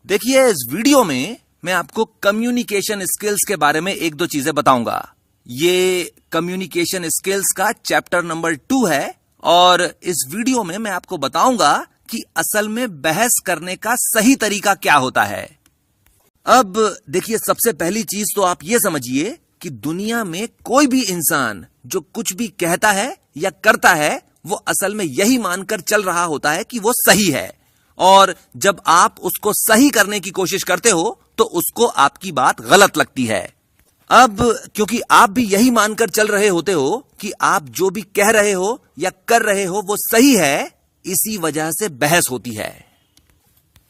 देखिए, इस वीडियो में मैं आपको कम्युनिकेशन स्किल्स के बारे में एक दो चीजें बताऊंगा। ये कम्युनिकेशन स्किल्स का चैप्टर नंबर 2 है और इस वीडियो में मैं आपको बताऊंगा कि असल में बहस करने का सही तरीका क्या होता है। अब देखिए, सबसे पहली चीज तो आप ये समझिए कि दुनिया में कोई भी इंसान जो कुछ भी कहता है या करता है वो असल में यही मानकर चल रहा होता है कि वो सही है, और जब आप उसको सही करने की कोशिश करते हो तो उसको आपकी बात गलत लगती है। अब क्योंकि आप भी यही मानकर चल रहे होते हो कि आप जो भी कह रहे हो या कर रहे हो वो सही है, इसी वजह से बहस होती है।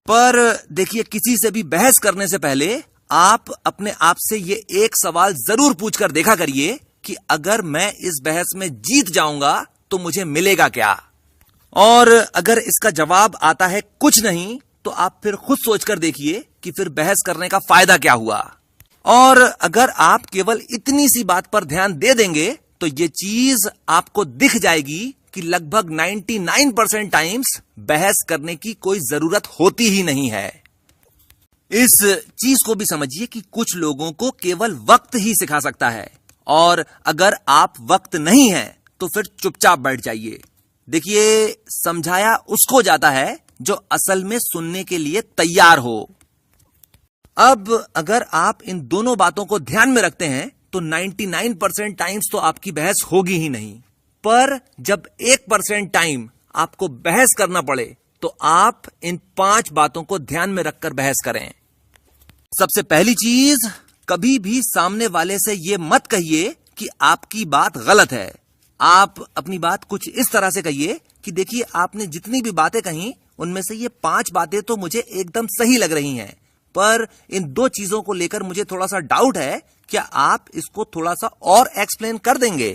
पर देखिए, किसी से भी बहस करने से पहले आप अपने आप से ये एक सवाल जरूर पूछकर देखा करिए कि अगर मैं इस बहस में जीत जाऊंगा तो मुझे मिलेगा क्या। और अगर इसका जवाब आता है कुछ नहीं, तो आप फिर खुद सोचकर देखिए कि फिर बहस करने का फायदा क्या हुआ। और अगर आप केवल इतनी सी बात पर ध्यान दे देंगे तो ये चीज आपको दिख जाएगी कि लगभग 99% टाइम्स बहस करने की कोई जरूरत होती ही नहीं है। इस चीज को भी समझिए कि कुछ लोगों को केवल वक्त ही सिखा सकता है, और अगर आप वक्त नहीं है तो फिर चुपचाप बैठ जाइए। देखिए, समझाया उसको जाता है जो असल में सुनने के लिए तैयार हो। अब अगर आप इन दोनों बातों को ध्यान में रखते हैं तो 99% टाइम्स तो आपकी बहस होगी ही नहीं। पर जब 1% टाइम आपको बहस करना पड़े तो आप इन 5 बातों को ध्यान में रखकर बहस करें। सबसे पहली चीज, कभी भी सामने वाले से यह मत कहिए कि आपकी बात गलत है। आप अपनी बात कुछ इस तरह से कहिए कि देखिए, आपने जितनी भी बातें कही उनमें से ये 5 बातें तो मुझे एकदम सही लग रही हैं, पर इन 2 चीजों को लेकर मुझे थोड़ा सा डाउट है, क्या आप इसको थोड़ा सा और एक्सप्लेन कर देंगे।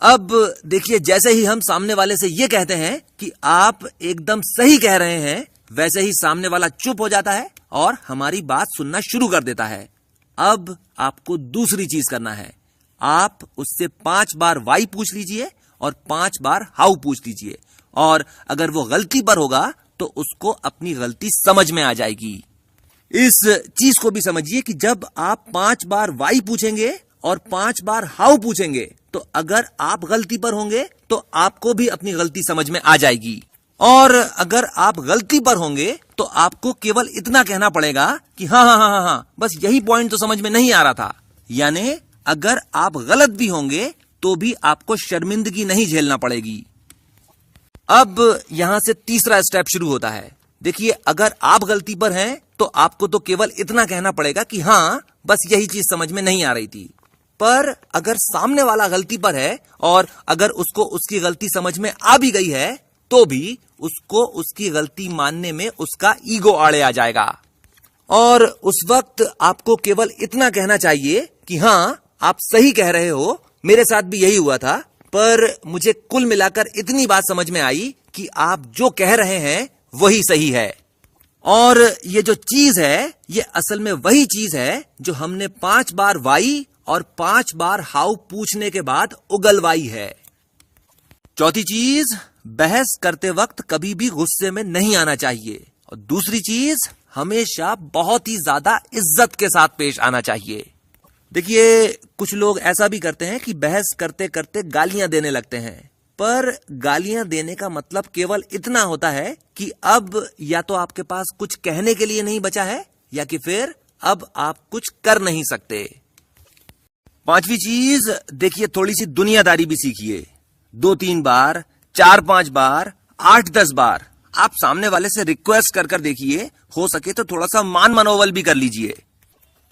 अब देखिए, जैसे ही हम सामने वाले से ये कहते हैं कि आप एकदम सही कह रहे हैं, वैसे ही सामने वाला चुप हो जाता है और हमारी बात सुनना शुरू कर देता है। अब आपको दूसरी चीज करना है, आप उससे 5 बार वाई पूछ लीजिए और 5 बार हाउ पूछ लीजिए, और अगर वो गलती पर होगा तो उसको अपनी गलती समझ में आ जाएगी। इस चीज को भी समझिए कि जब आप 5 बार वाई पूछेंगे और 5 बार हाउ पूछेंगे तो अगर आप गलती पर होंगे तो आपको भी अपनी गलती समझ में आ जाएगी, और अगर आप गलती पर होंगे तो आपको केवल इतना कहना पड़ेगा कि हाँ, बस यही पॉइंट तो समझ में नहीं आ रहा था। यानी अगर आप गलत भी होंगे तो भी आपको शर्मिंदगी नहीं झेलना पड़ेगी। अब यहां से तीसरा स्टेप शुरू होता है। देखिए, अगर आप गलती पर हैं तो आपको तो केवल इतना कहना पड़ेगा कि हाँ, बस यही चीज समझ में नहीं आ रही थी। पर अगर सामने वाला गलती पर है और अगर उसको उसकी गलती समझ में आ भी गई है तो भी उसको उसकी गलती मानने में उसका ईगो आड़े आ जाएगा, और उस वक्त आपको केवल इतना कहना चाहिए कि हाँ, आप सही कह रहे हो, मेरे साथ भी यही हुआ था, पर मुझे कुल मिलाकर इतनी बात समझ में आई कि आप जो कह रहे हैं वही सही है। और ये जो चीज है ये असल में वही चीज है जो हमने 5 बार वाई और 5 बार हाउ पूछने के बाद उगलवाई है। चौथी चीज, बहस करते वक्त कभी भी गुस्से में नहीं आना चाहिए, और दूसरी चीज, हमेशा बहुत ही ज्यादा इज्जत के साथ पेश आना चाहिए। देखिए, कुछ लोग ऐसा भी करते हैं कि बहस करते करते गालियां देने लगते हैं, पर गालियां देने का मतलब केवल इतना होता है कि अब या तो आपके पास कुछ कहने के लिए नहीं बचा है या कि फिर अब आप कुछ कर नहीं सकते। 5वीं चीज, देखिए, थोड़ी सी दुनियादारी भी सीखिए। 2-3 बार, 4-5 बार, 8-10 बार आप सामने वाले से रिक्वेस्ट कर देखिए, हो सके तो थोड़ा सा मान मनोबल भी कर लीजिए।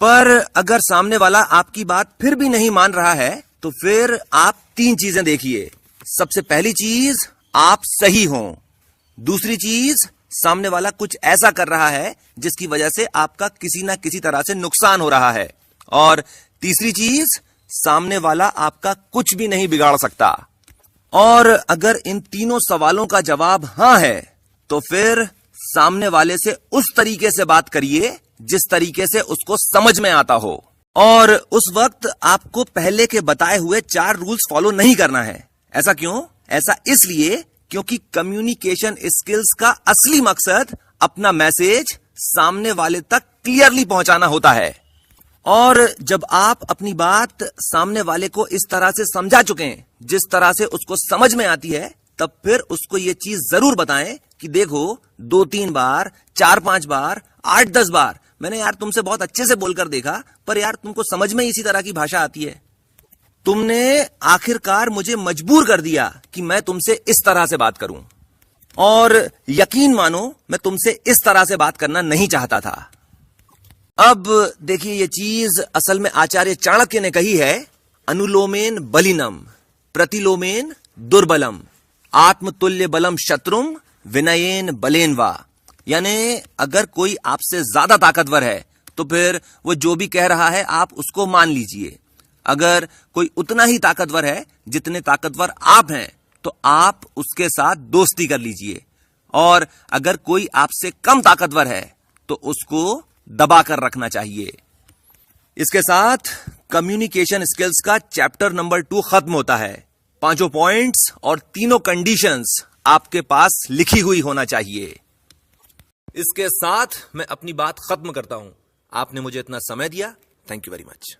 पर अगर सामने वाला आपकी बात फिर भी नहीं मान रहा है तो फिर आप 3 चीजें देखिए। सबसे पहली चीज, आप सही हो। दूसरी चीज, सामने वाला कुछ ऐसा कर रहा है जिसकी वजह से आपका किसी ना किसी तरह से नुकसान हो रहा है। और तीसरी चीज, सामने वाला आपका कुछ भी नहीं बिगाड़ सकता। और अगर इन तीनों सवालों का जवाब हाँ है तो फिर सामने वाले से उस तरीके से बात करिए जिस तरीके से उसको समझ में आता हो, और उस वक्त आपको पहले के बताए हुए 4 रूल्स फॉलो नहीं करना है। ऐसा क्यों? ऐसा इसलिए क्योंकि कम्युनिकेशन स्किल्स का असली मकसद अपना मैसेज सामने वाले तक क्लियरली पहुंचाना होता है। और जब आप अपनी बात सामने वाले को इस तरह से समझा चुके हैं जिस तरह से उसको समझ में आती है, तब फिर उसको ये चीज जरूर बताएं कि देखो 2-3 बार, 4-5 बार, 8-10 बार मैंने यार तुमसे बहुत अच्छे से बोलकर देखा, पर यार तुमको समझ में इसी तरह की भाषा आती है। तुमने आखिरकार मुझे मजबूर कर दिया कि मैं तुमसे इस तरह से बात करूं, और यकीन मानो मैं तुमसे इस तरह से बात करना नहीं चाहता था। अब देखिए, ये चीज असल में आचार्य चाणक्य ने कही है, अनुलोमेन बलिनम प्रतिलोमेन दुर्बलम आत्मतुल्य बलम शत्रुम विनयेन बलेन वा। यानी अगर कोई आपसे ज्यादा ताकतवर है तो फिर वो जो भी कह रहा है आप उसको मान लीजिए। अगर कोई उतना ही ताकतवर है जितने ताकतवर आप हैं तो आप उसके साथ दोस्ती कर लीजिए, और अगर कोई आपसे कम ताकतवर है तो उसको दबा कर रखना चाहिए। इसके साथ कम्युनिकेशन स्किल्स का चैप्टर नंबर 2 खत्म होता है। 5 पॉइंट्स और 3 कंडीशंस आपके पास लिखी हुई होना चाहिए। इसके साथ मैं अपनी बात खत्म करता हूं। आपने मुझे इतना समय दिया, थैंक यू वेरी मच।